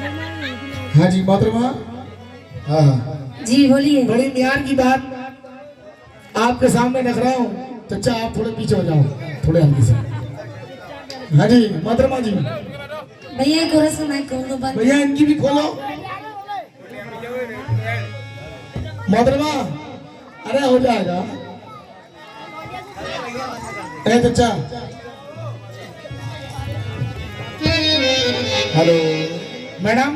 हाँ जी मोहतरमा। हाँ जी बोलिए। बड़ी न्यार की बात आपके सामने रख रहा हूँ, चचा आप थोड़े पीछे हो जाओ, थोड़े हल्के से। हाँ जी मोहतरमा जी। भैया कोरस का माइक खोल दो बंद। भैया इनकी भी खोलो। मोहतरमा अरे हो जाएगा। ए चचा हेलो मैडम।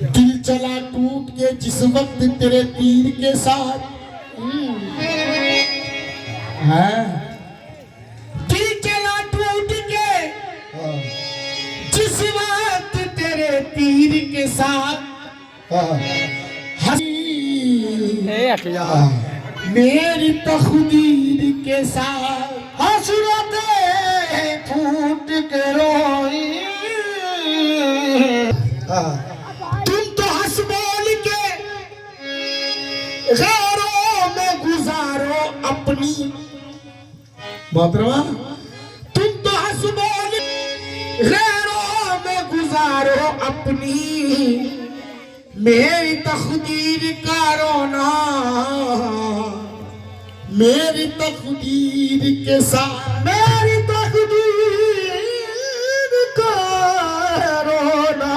दिल चला टूट के जिस वक्त तेरे तीर के साथ है, दिल चला टूट के जिस वक्त तेरे तीर के साथ मेरी तकदीर के साथ हसरतें फूट के रोई। तुम तो हंस बोल के गैरों में गुजारो अपनी। मोहतरमा तुम तो हंस बोल गैरों में गुजारो अपनी, मेरी तकदीर का रोना मेरी तकदीर के साथ, मेरी तकदीर का रोना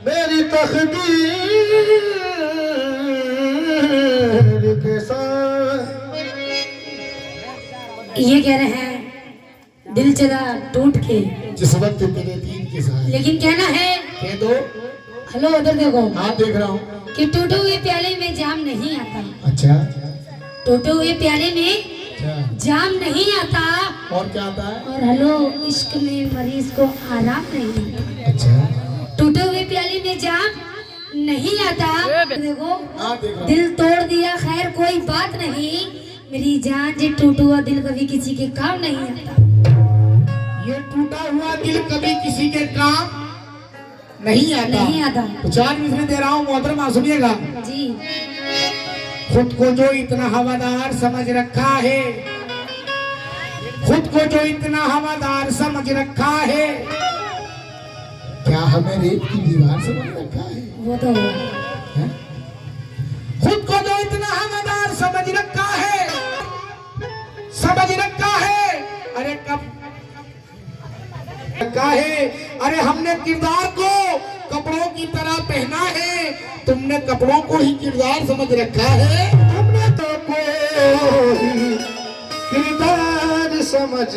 मेरी तकदीर के साथ। ये कह रहे हैं दिल चला टूट के जिस वक्त तेरे तीर के साथ, लेकिन कहना है कह दो। हेलो उधर देखो। हाँ देख रहा हूँ। कि टूटे हुए प्याले में जाम नहीं आता। अच्छा टूटे हुए प्याले में अच्छा जाम नहीं आता। और क्या आता है? और हेलो इश्क में मरीज को आराम नहीं आता। अच्छा टूटे हुए प्याले में जाम नहीं आता। देखो हाँ देख रहा हूँ। दिल तोड़ दिया खैर कोई बात नहीं, मेरी जान जी टूटा हुआ दिल कभी किसी के काम नहीं आता। ये टूटा हुआ दिल कभी किसी के काम नहीं आता। नहीं आता। तो 4 मिसरे दे रहा हूँ मोहतरमा सुनिएगा। जी खुद को जो इतना हवादार समझ रखा है, खुद को जो इतना हवादार समझ रखा है, क्या हमें रेत की दीवार समझ रखा है? वो तो है? खुद को जो इतना हवादार समझ रखा है, समझ रखा है। अरे कब रखा है? अरे हमने किरदार को कपड़ों की तरह पहना है, तुमने कपड़ों को ही किरदार समझ रखा है। हमने तो किरदार समझ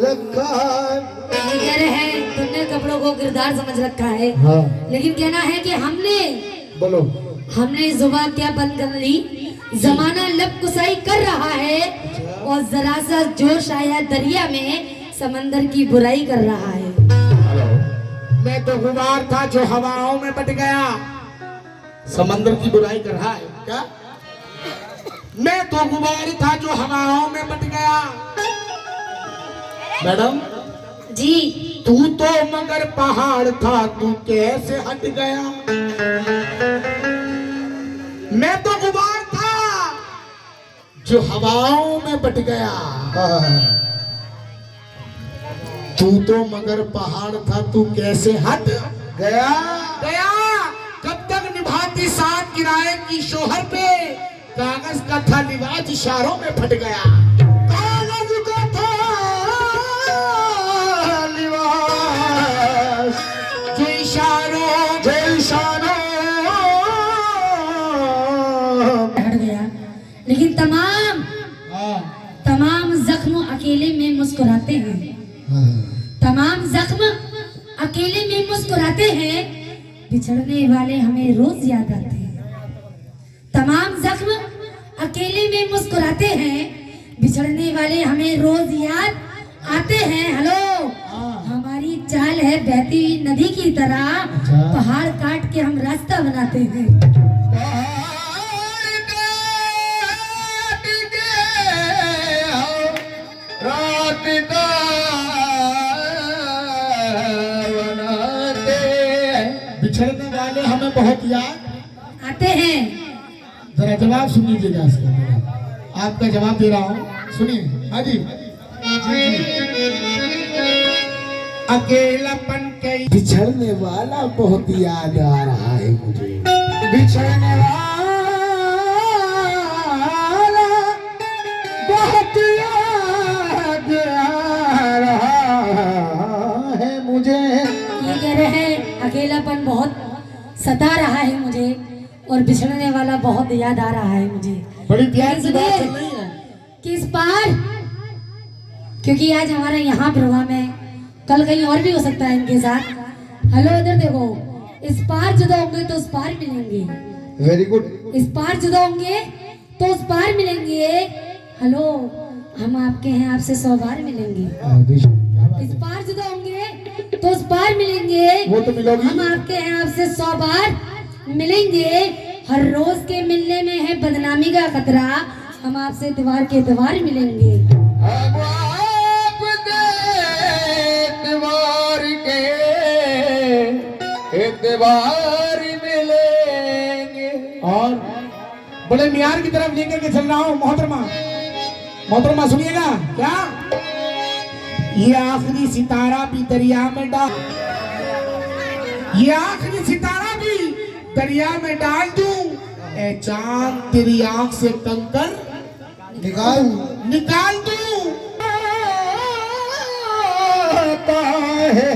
रखा है। ये कह रहे हैं तुमने कपड़ों को किरदार समझ रखा है। हाँ लेकिन कहना है कि बोलो। हमने जुबान क्या बंद कर ली, जमाना लब कुसाई कर रहा है, और जरा सा जोश आया दरिया में समंदर की बुराई कर रहा है। मैं तो गुबार था जो हवाओं में बट गया, समंदर की बुराई कर रहा है क्या? मैं तो गुबार था जो हवाओं में बट गया। मैडम जी तू तो मगर पहाड़ था, तू कैसे हट गया? मैं तो गुबार था जो हवाओं में बट गया। तू तो मगर पहाड़ था, तू कैसे हट गया? गया कब तक निभाती साथ किराए की शोहर पे, कागज का था लिबास इशारों में फट गया। कागज का था लिबास जो इशारों हट गया। लेकिन तमाम जख्म अकेले में मुस्कुराते हैं। तमाम जख्म अकेले में मुस्कुराते हैं, बिछड़ने वाले हमें रोज याद आते हैं। तमाम जख्म अकेले में मुस्कुराते हैं, बिछड़ने वाले हमें रोज याद आते हैं। हेलो हमारी चाल है बहती हुई नदी की तरह, पहाड़ काट के हम रास्ता बनाते हैं। बिछड़ने वाले हमें बहुत याद आते हैं। जरा जवाब सुन लीजिएगा इसका। आपका जवाब दे रहा हूँ, सुनिए। हाँ जी अकेलापन के बिछड़ने वाला बहुत याद आ रहा है मुझे, बिछड़ने वाला बहुत याद आ रहा है मुझे। ये कह रहे हैं अकेलापन बहुत सता रहा है मुझे और बिछड़ने वाला बहुत याद आ रहा है मुझे। बड़ी प्यार की बात इसलिए चल रही है। किस पार, क्योंकि आज हमारा यहाँ प्रोग्राम है, कल कहीं और भी हो सकता है इनके साथ। हेलो इधर देखो, इस पार जुदा होंगे तो उस पार मिलेंगे, वेरी गुड। इस पार जुदा होंगे तो उस पार मिलेंगे। हेलो, हम आपके हैं, आपसे 100 बार मिलेंगे। इस पार जुदा होंगे तो उस पार मिलेंगे, वो तो मिलोगी। हम आपके हैं, आपसे 100 बार मिलेंगे। हर रोज के मिलने में है बदनामी का खतरा, हम आपसे इतवार के इतवार मिलेंगे। हम आपसे इतवार के इतवार मिलेंगे। और बड़े मियार की तरफ लेकर के चल रहा हूँ मोहतरमा। मोहतरमा सुनिएगा क्या, ये आखिरी सितारा भी दरिया में डाल, ये आखिरी सितारा भी दरिया में डाल दूं, ए चांद तेरी आंख से कंकर निकाल निकाल दूं। आता है